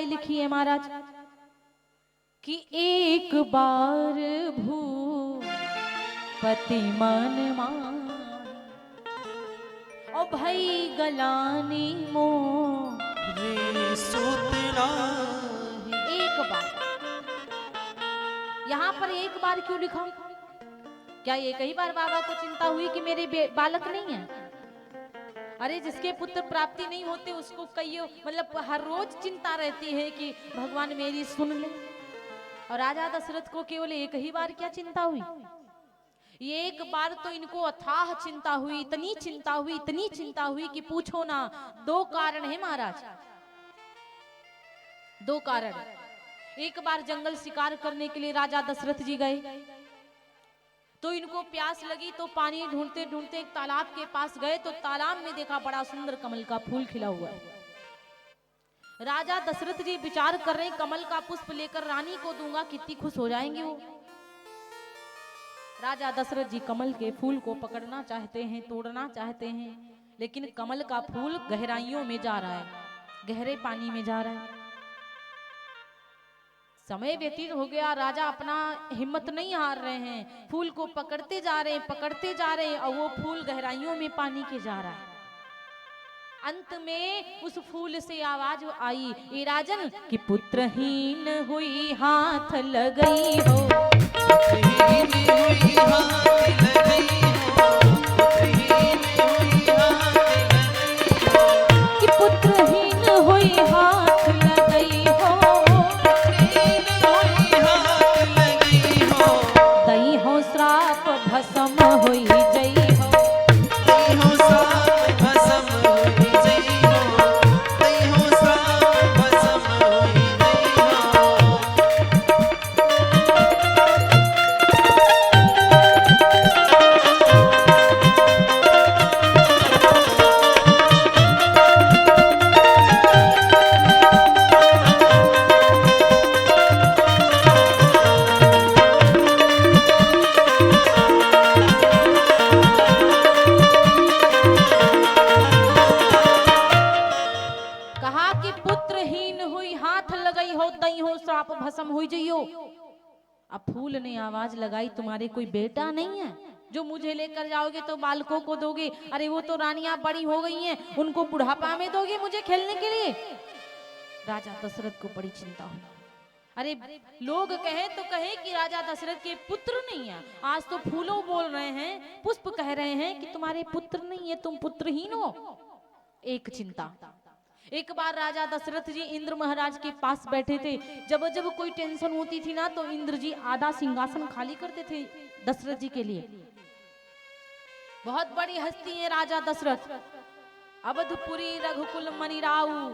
चौपाई लिखी है महाराज कि एक बार भूपति मन माही ओ भाई गलानी मोरे सुतना। एक बार, यहाँ पर एक बार क्यों लिखा? क्या ये कई बार बाबा को चिंता हुई कि मेरे बालक नहीं है? अरे जिसके पुत्र प्राप्ति नहीं होते उसको कई मतलब हर रोज चिंता रहती है कि भगवान मेरी सुन ले। और राजा दशरथ को केवल एक ही बार क्या चिंता हुई? ये एक बार तो इनको अथाह चिंता हुई, इतनी चिंता हुई, इतनी चिंता हुई कि पूछो ना। दो कारण है महाराज, दो कारण। एक बार जंगल शिकार करने के लिए राजा दशरथ जी गए, तो इनको प्यास लगी तो पानी ढूंढते ढूंढते एक तालाब के पास गए, तो तालाब में देखा बड़ा सुंदर कमल का फूल खिला हुआ है। राजा दशरथ जी विचार कर रहे कमल का पुष्प लेकर रानी को दूंगा, कितनी खुश हो जाएंगे वो। राजा दशरथ जी कमल के फूल को पकड़ना चाहते हैं, तोड़ना चाहते हैं, लेकिन कमल का फूल गहराइयों में जा रहा है, गहरे पानी में जा रहा है। समय व्यतीत हो गया, राजा अपना हिम्मत नहीं हार रहे हैं, फूल को पकड़ते जा रहे हैं, पकड़ते जा रहे हैं, और वो फूल गहराइयों में पानी के जा रहा है। अंत में उस फूल से आवाज आई, ए राजन कि पुत्रहीन हुई हाथ लगई हो, पुत्रहीन हुई हाथ लगई हो, पुत्रहीन हुई हाथ लगई हो, कि पुत्रहीन हुई हाथ लगई हो, पुत्रहीन हुई हाथ लगई हो, दई हो श्राप भस्म हुई जई हो, दई हो श्राप भस्म हुई जई हो, दई हो श्राप भस्म हुई जई हो। कहा कि पुत्रहीन हुई हाथ लगई हो, दई हो श्राप भस्म हुई जइयो। अब फूल ने आवाज लगाई, तुम्हारे कोई बेटा नहीं है जो मुझे लेकर जाओगे तो बालकों को दोगे? अरे वो तो रानियां बड़ी हो गई हैं, उनको बुढ़ापा में दोगे मुझे खेलने के लिए? राजा दशरथ को बड़ी चिंता हुई। अरे लोग कहे तो कहे कि राजा दशरथ के पुत्र नहीं है, आज तो फूलों बोल रहे हैं, पुष्प कह रहे हैं कि तुम्हारे पुत्र नहीं है, तुम पुत्रहीन हो। एक चिंता। एक बार राजा दशरथ जी इंद्र महाराज के पास बैठे थे, जब जब कोई टेंशन होती थी ना तो इंद्र जी आधा सिंहासन खाली करते थे दशरथ जी के लिए। बहुत बड़ी हस्ती है राजा दशरथ, अवधपुरी रघुकुल मणि राऊ,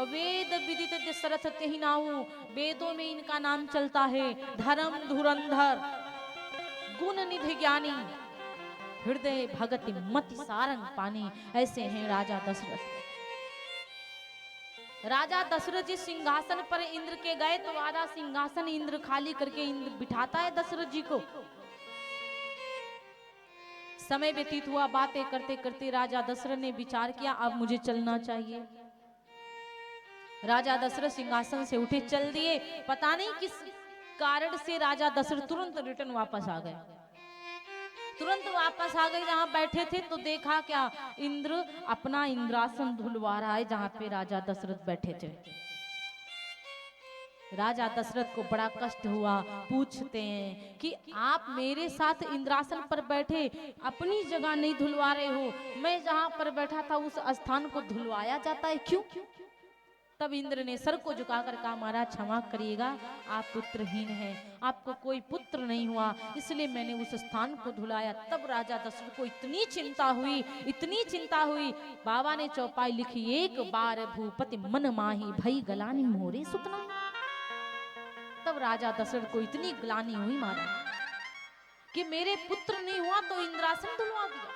वेद विदित दशरथ तेहि नाऊ। वेदों में इनका नाम चलता है, धर्म धुरंधर, गुण निधि ज्ञानी, हृदय भगति मति सारंग पानी, ऐसे हैं राजा दशरथ। राजा दशरथ जी सिंहासन पर इंद्र के गए तो आधा सिंहासन इंद्र खाली करके इंद्र बिठाता है दशरथ जी को। समय व्यतीत हुआ, बातें करते करते राजा दशरथ ने विचार किया अब मुझे चलना चाहिए। राजा दशरथ सिंहासन से उठे, चल दिए। पता नहीं किस कारण से राजा दशरथ तुरंत रिटर्न वापस आ गए, तुरंत वापस आ गए। जहां बैठे थे तो देखा क्या, इंद्र अपना इंद्रासन धुलवा रहा है जहां पे राजा दशरथ बैठे थे। राजा दशरथ को बड़ा कष्ट हुआ, पूछते हैं कि आप मेरे साथ इंद्रासन पर बैठे अपनी जगह नहीं धुलवा रहे हो, मैं जहां पर बैठा था उस स्थान को धुलवाया जाता है, क्यों? तब इंद्र ने सर को झुकाकर कहा, महाराज क्षमा करिएगा, आप पुत्रहीन हैं, आपको कोई पुत्र नहीं हुआ, इसलिए मैंने उस स्थान को धुलाया। तब राजा दशरथ को इतनी चिंता हुई, इतनी चिंता हुई, बाबा ने चौपाई लिखी, एक बार भूपति मन माही भई गलानी मोरे सुतना। तब राजा दशरथ को इतनी ग्लानि हुई महाराज कि मेरे पुत्र नहीं हुआ तो इंद्रासन धुलवा दिया।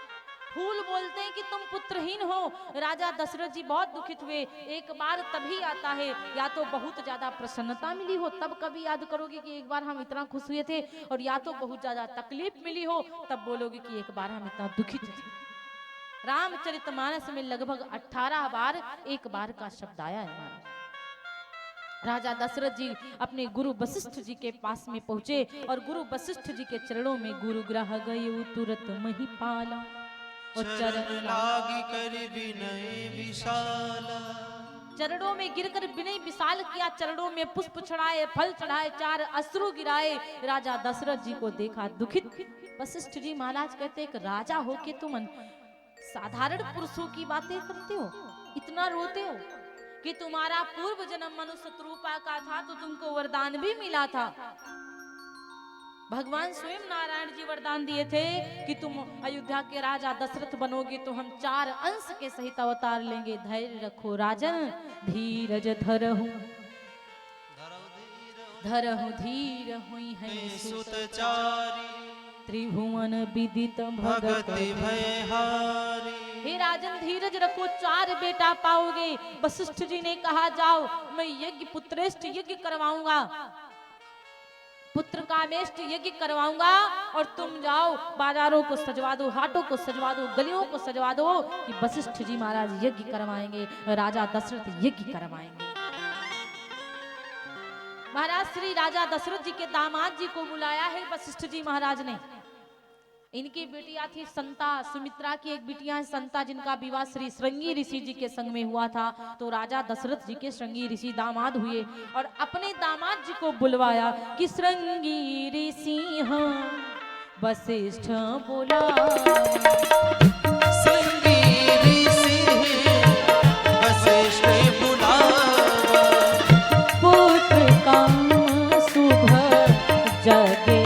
फूल बोलते हैं कि तुम पुत्रहीन हो। राजा दशरथ जी बहुत दुखित हुए। एक बार तभी आता है या तो बहुत ज्यादा प्रसन्नता मिली हो तब कभी याद करोगे कि एक बार हम इतना खुश हुए थे, और या तो बहुत ज्यादा तकलीफ मिली हो तब बोलोगे कि एक बार हम इतना दुखित थे। रामचरितमानस में लगभग 18 बार एक बार का शब्द आया है महाराज। राजा दशरथ जी अपने गुरु वशिष्ठ जी के पास में पहुंचे और गुरु वशिष्ठ जी के चरणों में गुरु ग्रह गए तुरंत महिपाला और चरण लागी कर विनय विशाला। चरणों में गिरकर विनय विशाल किया, चरणों में पुष्प चढ़ाए, फल चढ़ाए, 4 अश्रु गिराए। राजा दशरथ जी को देखा दुखित। वशिष्ठ जी महाराज कहते एक राजा हो के तुम साधारण पुरुषों की बातें करते हो, इतना रोते हो कि तुम्हारा पूर्व जन्म मनुष्य रूपा का था तो तुमको वरदान भी मिला था। भगवान स्वयं नारायण जी वरदान दिए थे कि तुम अयोध्या के राजा दशरथ बनोगे तो हम 4 अंश के सहित अवतार लेंगे। धैर्य रखो राजन, धीरज धरहु धीर हुई है सुतचारी। त्रिभुवन विदित भगत भयहारी। हे राजन धीरज रखो, 4 बेटा पाओगे। वशिष्ठ जी ने कहा जाओ मैं यज्ञ पुत्रेष्ठ यज्ञ करवाऊंगा, पुत्र कामेष्ट यज्ञ करवाऊंगा और तुम जाओ बाजारों को सजवा दो, हाटों को सजवा दो, गलियों को सजवा दो कि वशिष्ठ जी महाराज यज्ञ करवाएंगे, राजा दशरथ यज्ञ करवाएंगे। महाराज श्री राजा दशरथ जी के दामाद जी को बुलाया है वशिष्ठ जी महाराज ने। इनकी बेटियां थी संता, सुमित्रा की एक बिटिया है संता, जिनका विवाह श्री श्रृंगी ऋषि जी के संग में हुआ था। तो राजा दशरथ जी के श्रृंगी ऋषि दामाद हुए और अपने दामाद जी को बुलवाया कि श्रृंगी ऋषि वशिष्ठ बोला। पुत्र काम शुभ जगे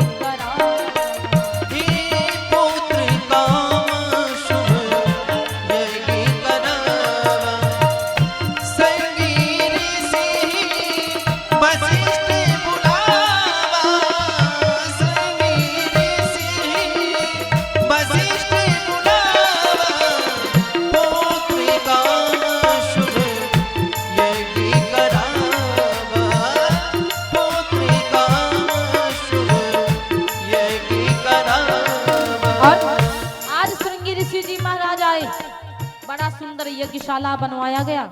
यज्ञशाला बनवाया गया।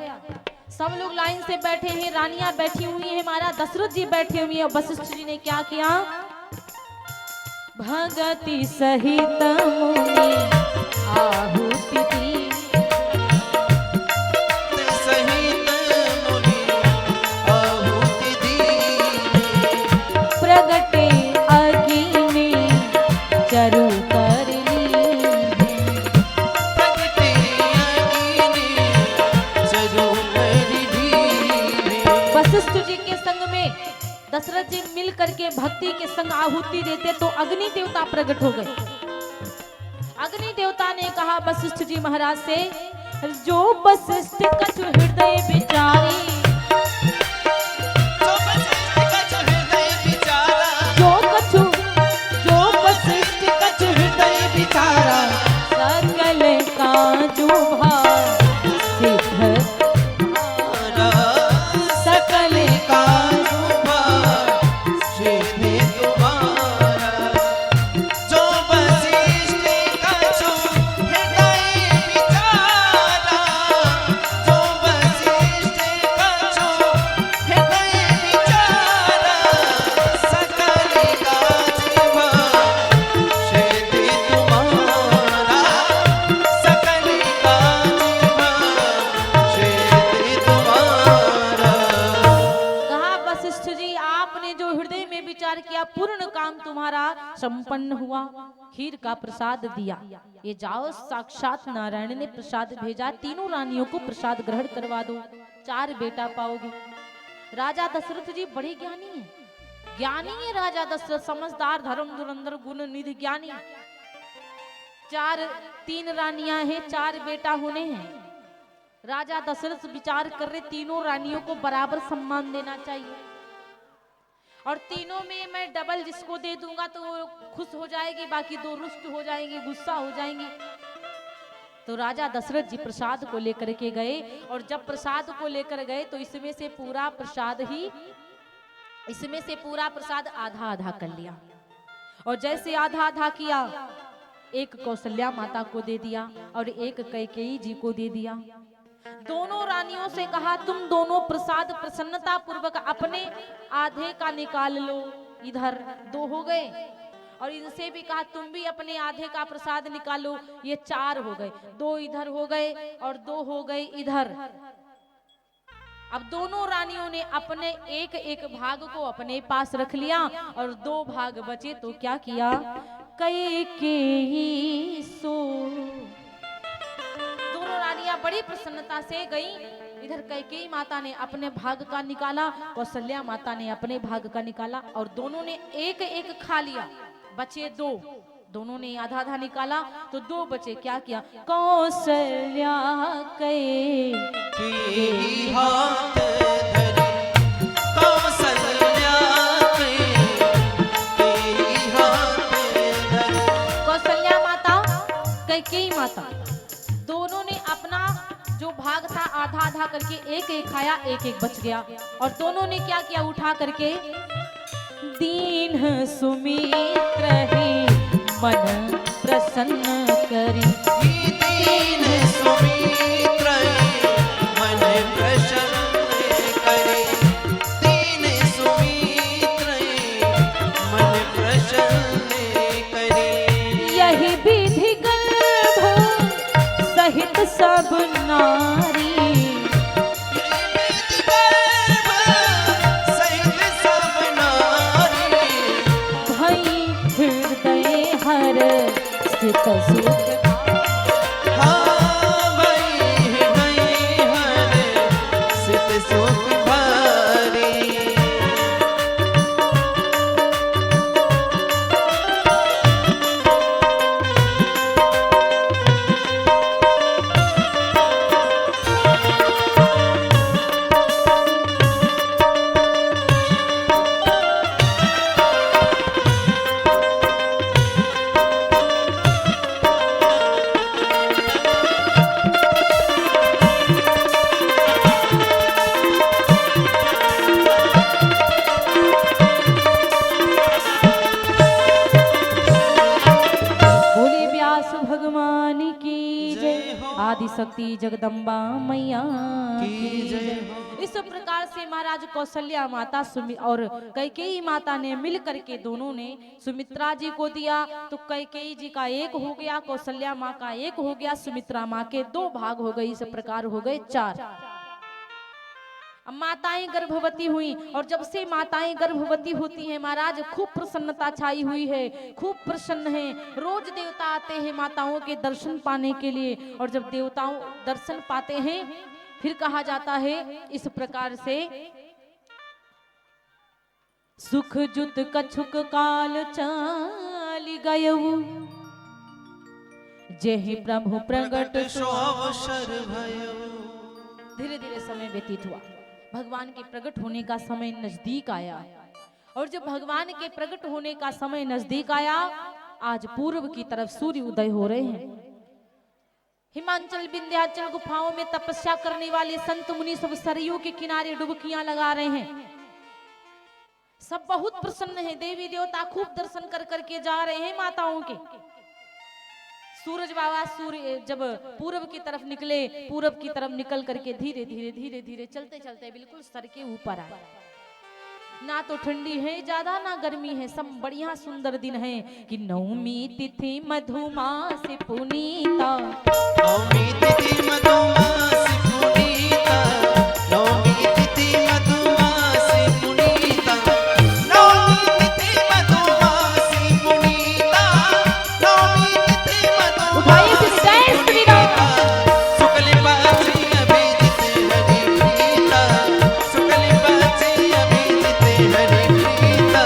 सब लोग लाइन से बैठे हैं, रानियां बैठी हुई हैं, महाराज दशरथ जी बैठे हुए हैं। वशिष्ठ जी ने क्या किया, भगति सहित मुनि आहुति दी, प्रगटे अग्नि में चरु कर वशिष्ठ जी के संग में दशरथ जी मिल करके भक्ति के संग आहुति देते तो अग्नि देवता प्रकट हो गए। अग्नि देवता ने कहा वशिष्ठ जी महाराज से, जो वशिष्ठ कछु हृदय विचारी, जो वशिष्ठ कछु हृदय विचारा, सकल काजु भाव सिद्ध पूर्ण काम तुम्हारा संपन्न हुआ, खीर का प्रसाद दिया। ये जाओ साक्षात नारायण ने प्रसाद भेजा, तीनों रानियों को प्रसाद ग्रहण करवा दो, 4 बेटा पाओगे। राजा दशरथ जी बड़े ज्ञानी हैं, ज्ञानी है राजा दशरथ, समझदार, धर्म धुरंधर गुण निधि ज्ञानी। 3 रानियां हैं, 4 बेटा होने हैं। राजा दशरथ विचार कर रहे तीनों रानियों को बराबर सम्मान देना चाहिए और तीनों में मैं डबल जिसको दे दूंगा तो वो खुश हो जाएगी, बाकी 2 रुष्ट हो जाएंगे, गुस्सा हो जाएंगे। तो राजा दशरथ जी प्रसाद को लेकर के गए और जब प्रसाद को लेकर गए तो इसमें से पूरा प्रसाद आधा आधा कर लिया और जैसे आधा आधा किया, एक कौशल्या माता को दे दिया और एक कैकेयी जी को दे दिया। दोनों रानियों से कहा तुम दोनों प्रसाद प्रसन्नता पूर्वक अपने आधे का निकाल लो, इधर 2 हो गए। और इनसे भी कहा तुम भी अपने आधे का प्रसाद निकालो, ये 4 हो गए, 2 इधर हो गए और 2 हो गए इधर। अब दोनों रानियों ने अपने एक एक भाग को अपने पास रख लिया और 2 भाग बचे तो क्या किया, कैकेयी सो। दोनों रानियां बड़ी प्रसन्नता से गई। इधर कैकेयी माता ने अपने भाग का निकाला, कौशल्या माता ने अपने भाग का निकाला और दोनों ने एक एक खा लिया, बचे 2। दोनों ने आधा आधा निकाला तो 2 बचे, क्या किया, कौशल्या की हाथ धरी, कौशल्या की हाथ धरी। कौशल्या माता, कैकेयी माता दोनों ने अपना जो भाग था आधा आधा करके एक एक खाया, एक एक बच गया। और दोनों ने क्या किया, उठा करके दीन सुमित्र ही मन प्रसन्न करी, दीन सुमित्र मन प्रसन्न करे, दीन सुमित्र मन प्रसन्न करे। यही विधि गर्भ सहित सब नारी, सित सुख हाँ भाई नहीं हर सित सुख भारी। आदि शक्ति जगदम्बा मैया की जय हो। इस प्रकार से महाराज कौशल्या माता और कैकेयी माता ने मिल करके दोनों ने सुमित्रा जी को दिया, तो कैकेयी जी का 1 हो गया, कौशल्या माँ का 1 हो गया, सुमित्रा माँ के 2 भाग हो गए। इस प्रकार हो गए 4। अब माताएं गर्भवती हुई और जब से माताएं गर्भवती होती हैं महाराज खूब प्रसन्नता छाई हुई है, खूब प्रसन्न है। रोज देवता आते हैं माताओं के दर्शन पाने के लिए और जब देवताओं दर्शन पाते हैं फिर कहा जाता है इस प्रकार से, सुख जुत कछुक काल चाली गयऊ, जेहि प्रभु प्रगट सो अवसर भयो। धीरे धीरे समय व्यतीत हुआ, भगवान के प्रकट होने का समय नजदीक आया और जब भगवान के प्रकट होने का समय नजदीक आया, आज पूर्व की तरफ सूर्य उदय हो रहे हैं। हिमाचल विंध्याचल गुफाओं में तपस्या करने वाले संत मुनि सब सरयू के किनारे डुबकियां लगा रहे हैं। सब बहुत प्रसन्न है, देवी देवता खूब दर्शन कर करके जा रहे हैं माताओं के। सूरज बाबा सूर्य जब पूर्व की तरफ निकले, पूर्व की तरफ निकल करके धीरे धीरे धीरे धीरे चलते चलते बिल्कुल सर के ऊपर आए। ना तो ठंडी है ज्यादा ना गर्मी है, सब बढ़िया सुंदर दिन है कि नवमी तिथि मधुमास पुनीता, नवमी तिथि मधुमास पुनीता, नवमी तिथि मधुमास पुनीता, नवमी तिथि मधुमास पुनीता, नवमी तिथि उठाइए फिर जय श्री राम। शुक्ल पक्ष अभिजित हरि प्रीता, शुक्ल पक्ष अभिजित हरि प्रीता।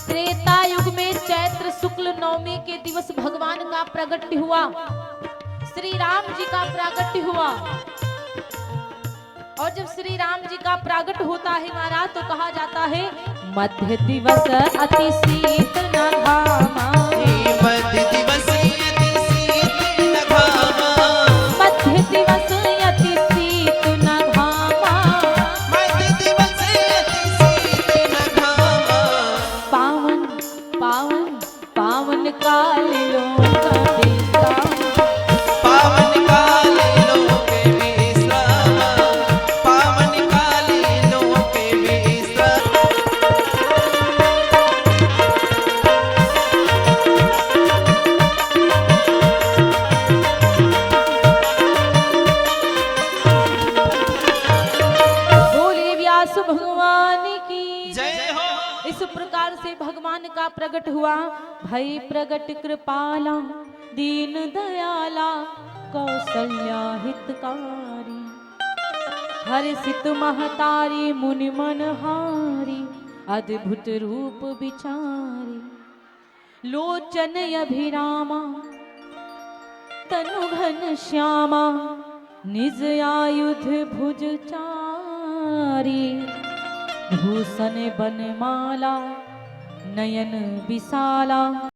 त्रेता युग में चैत्र शुक्ल नवमी के दिवस भगवान का प्रगट हुआ, श्री राम जी का प्रागट्य हुआ। और जब श्री राम जी का प्रागट होता है महाराज तो कहा जाता है मध्य दिवस अति शीत न घामा, मध्य दिवस अति शीत न घामा, मध्य दिवस अति शीत न घामा, मध्य दिवस अति शीत न घामा। पावन पावन पावन काल लोक बीता, पावन काल लोक की जय हो। इस प्रकार से भगवान का प्रकट हुआ। भई प्रकट कृपाला दीन दयाला कौशल्या हितकारी, हर्षित महतारी मुनि मनहारी अद्भुत रूप विचारी, लोचन अभिरामा तनु घन श्यामा निज आयुध भुज चारी, भूषण बनमाला नयन विशाला।